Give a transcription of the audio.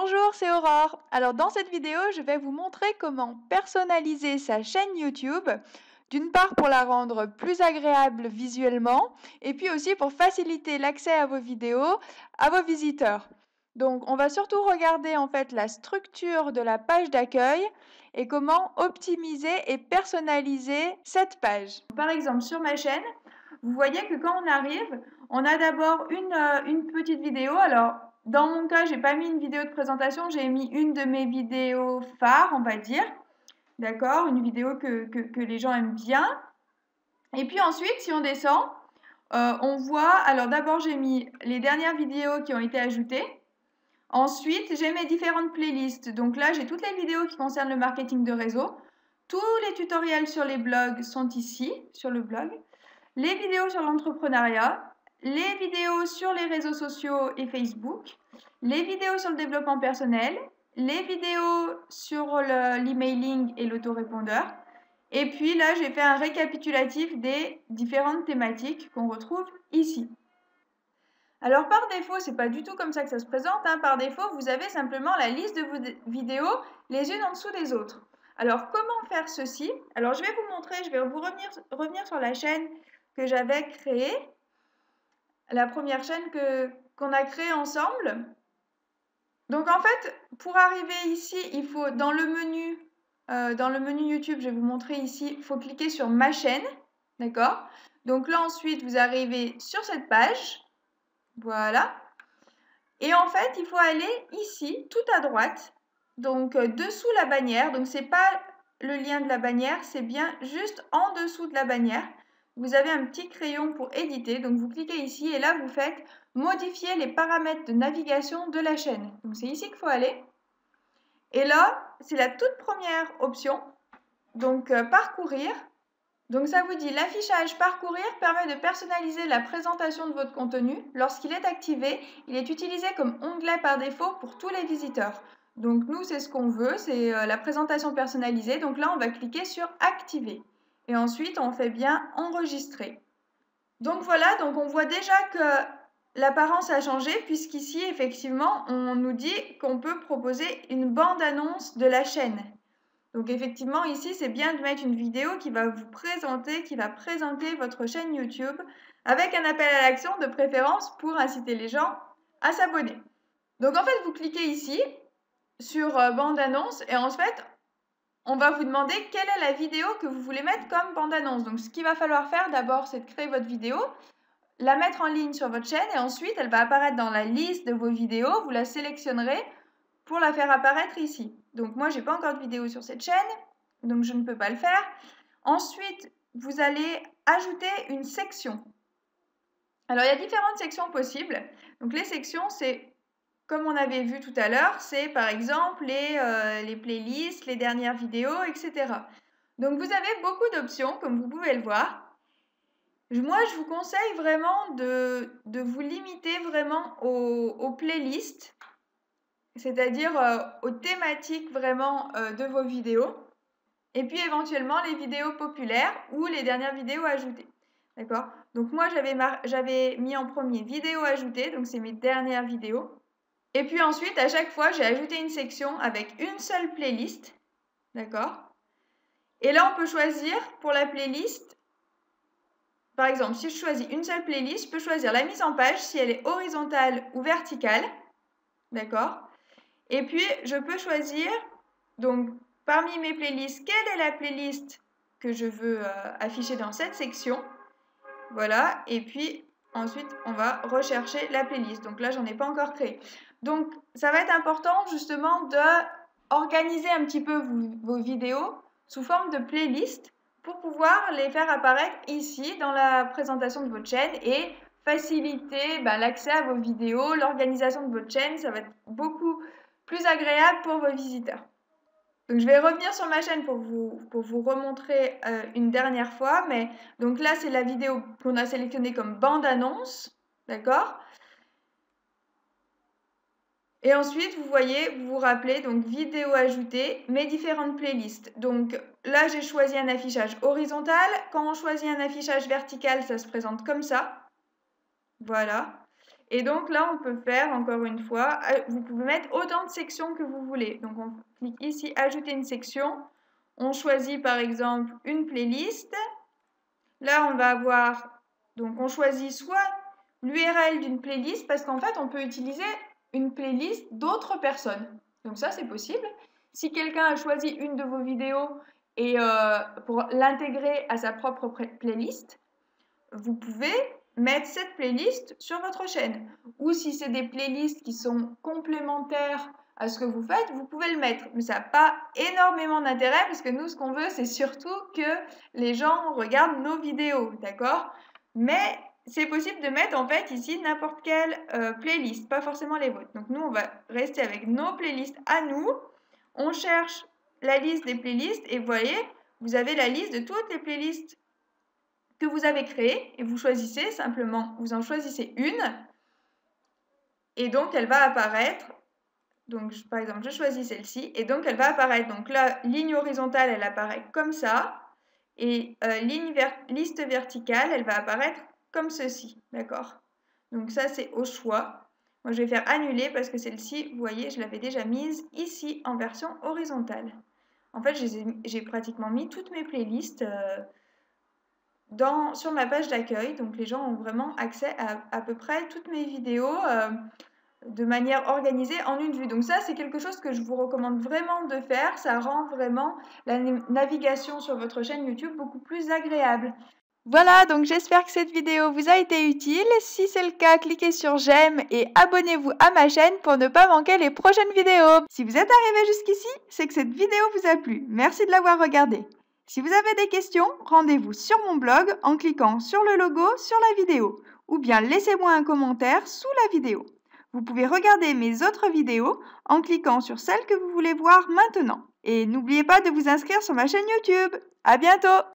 Bonjour, c'est Aurore. Alors dans cette vidéo, je vais vous montrer comment personnaliser sa chaîne YouTube, d'une part pour la rendre plus agréable visuellement, et puis aussi pour faciliter l'accès à vos vidéos à vos visiteurs. Donc on va surtout regarder en fait la structure de la page d'accueil et comment optimiser et personnaliser cette page. Par exemple sur ma chaîne, vous voyez que quand on arrive, on a d'abord une petite vidéo. Alors dans mon cas, j'ai pas mis une vidéo de présentation, j'ai mis une de mes vidéos phares, on va dire. D'accord? Une vidéo que les gens aiment bien. Et puis ensuite, si on descend, on voit, alors d'abord j'ai mis les dernières vidéos qui ont été ajoutées. Ensuite, j'ai mes différentes playlists. Donc là, j'ai toutes les vidéos qui concernent le marketing de réseau. Tous les tutoriels sur les blogs sont ici, sur le blog. Les vidéos sur l'entrepreneuriat, les vidéos sur les réseaux sociaux et Facebook, les vidéos sur le développement personnel, les vidéos sur l'emailing et l'autorépondeur. Et puis là, j'ai fait un récapitulatif des différentes thématiques qu'on retrouve ici. Alors par défaut, c'est pas du tout comme ça que ça se présente, hein. Par défaut, vous avez simplement la liste de vos vidéos les unes en dessous des autres. Alors comment faire ceci? Alors je vais vous montrer, je vais revenir sur la chaîne que j'avais créée, la première chaîne qu'on a créée ensemble. Donc en fait, pour arriver ici, il faut dans le menu YouTube, je vais vous montrer ici, il faut cliquer sur ma chaîne, d'accord? Donc là ensuite, vous arrivez sur cette page, voilà. Et en fait, il faut aller ici, tout à droite, donc dessous la bannière. Donc c'est pas le lien de la bannière, c'est bien juste en dessous de la bannière. Vous avez un petit crayon pour éditer, donc vous cliquez ici et là vous faites modifier les paramètres de navigation de la chaîne. Donc c'est ici qu'il faut aller. Et là, c'est la toute première option, donc parcourir. Donc ça vous dit l'affichage parcourir permet de personnaliser la présentation de votre contenu. Lorsqu'il est activé, il est utilisé comme onglet par défaut pour tous les visiteurs. Donc nous, c'est ce qu'on veut, c'est la présentation personnalisée. Donc là, on va cliquer sur activer. Et ensuite, on fait bien enregistrer. Donc voilà, donc on voit déjà que l'apparence a changé puisqu'ici, effectivement, on nous dit qu'on peut proposer une bande-annonce de la chaîne. Donc effectivement, ici, c'est bien de mettre une vidéo qui va vous présenter, qui va présenter votre chaîne YouTube avec un appel à l'action de préférence pour inciter les gens à s'abonner. Donc en fait, vous cliquez ici sur bande-annonce et en fait, on va vous demander quelle est la vidéo que vous voulez mettre comme bande-annonce. Donc ce qu'il va falloir faire d'abord, c'est de créer votre vidéo, la mettre en ligne sur votre chaîne et ensuite, elle va apparaître dans la liste de vos vidéos. Vous la sélectionnerez pour la faire apparaître ici. Donc moi, j'ai pas encore de vidéo sur cette chaîne, donc je ne peux pas le faire. Ensuite, vous allez ajouter une section. Alors, il y a différentes sections possibles. Donc les sections, c'est, comme on avait vu tout à l'heure, c'est par exemple les playlists, les dernières vidéos, etc. Donc vous avez beaucoup d'options, comme vous pouvez le voir. Moi, je vous conseille vraiment de vous limiter vraiment aux playlists, c'est-à-dire aux thématiques vraiment de vos vidéos, et puis éventuellement les vidéos populaires ou les dernières vidéos ajoutées. D'accord? Donc moi, j'avais mis en premier vidéo ajoutée, donc c'est mes dernières vidéos. Et puis ensuite, à chaque fois, j'ai ajouté une section avec une seule playlist. D'accord? Et là, on peut choisir pour la playlist, par exemple, si je choisis une seule playlist, je peux choisir la mise en page si elle est horizontale ou verticale. D'accord? Et puis, je peux choisir, donc, parmi mes playlists, quelle est la playlist que je veux afficher dans cette section. Voilà. Et puis, ensuite, on va rechercher la playlist. Donc là, j'en ai pas encore créé. Donc, ça va être important, justement, d'organiser un petit peu vos vidéos sous forme de playlist pour pouvoir les faire apparaître ici, dans la présentation de votre chaîne et faciliter l'accès à vos vidéos, l'organisation de votre chaîne. Ça va être beaucoup plus agréable pour vos visiteurs. Donc je vais revenir sur ma chaîne pour vous remontrer une dernière fois, mais donc là c'est la vidéo qu'on a sélectionnée comme bande-annonce, d'accord? Et ensuite vous voyez, vous vous rappelez, donc vidéo ajoutée, mes différentes playlists. Donc là j'ai choisi un affichage horizontal, quand on choisit un affichage vertical, ça se présente comme ça, voilà. Et donc là, on peut faire, encore une fois, vous pouvez mettre autant de sections que vous voulez. Donc on clique ici, ajouter une section. On choisit par exemple une playlist. Là, on va avoir, donc on choisit soit l'URL d'une playlist, parce qu'en fait, on peut utiliser une playlist d'autres personnes. Donc ça, c'est possible. Si quelqu'un a choisi une de vos vidéos et pour l'intégrer à sa propre playlist, vous pouvez mettre cette playlist sur votre chaîne. Ou si c'est des playlists qui sont complémentaires à ce que vous faites, vous pouvez le mettre. Mais ça n'a pas énormément d'intérêt parce que nous, ce qu'on veut, c'est surtout que les gens regardent nos vidéos, d'accord? Mais c'est possible de mettre en fait ici n'importe quelle playlist, pas forcément les vôtres. Donc nous, on va rester avec nos playlists à nous. On cherche la liste des playlists et vous voyez, vous avez la liste de toutes les playlists que vous avez créées et vous choisissez simplement, vous en choisissez une et donc elle va apparaître. Donc par exemple, je choisis celle-ci et donc elle va apparaître. Donc la ligne horizontale, elle apparaît comme ça et liste verticale, elle va apparaître comme ceci, d'accord? Donc ça, c'est au choix. Moi, je vais faire annuler parce que celle-ci, vous voyez, je l'avais déjà mise ici en version horizontale. En fait, j'ai pratiquement mis toutes mes playlists sur ma page d'accueil. Donc les gens ont vraiment accès à peu près toutes mes vidéos de manière organisée en une vue. Donc ça, c'est quelque chose que je vous recommande vraiment de faire. Ça rend vraiment la navigation sur votre chaîne YouTube beaucoup plus agréable. Voilà, donc j'espère que cette vidéo vous a été utile. Si c'est le cas, cliquez sur j'aime et abonnez-vous à ma chaîne pour ne pas manquer les prochaines vidéos. Si vous êtes arrivé jusqu'ici, c'est que cette vidéo vous a plu. Merci de l'avoir regardée. Si vous avez des questions, rendez-vous sur mon blog en cliquant sur le logo sur la vidéo ou bien laissez-moi un commentaire sous la vidéo. Vous pouvez regarder mes autres vidéos en cliquant sur celle que vous voulez voir maintenant. Et n'oubliez pas de vous inscrire sur ma chaîne YouTube. À bientôt!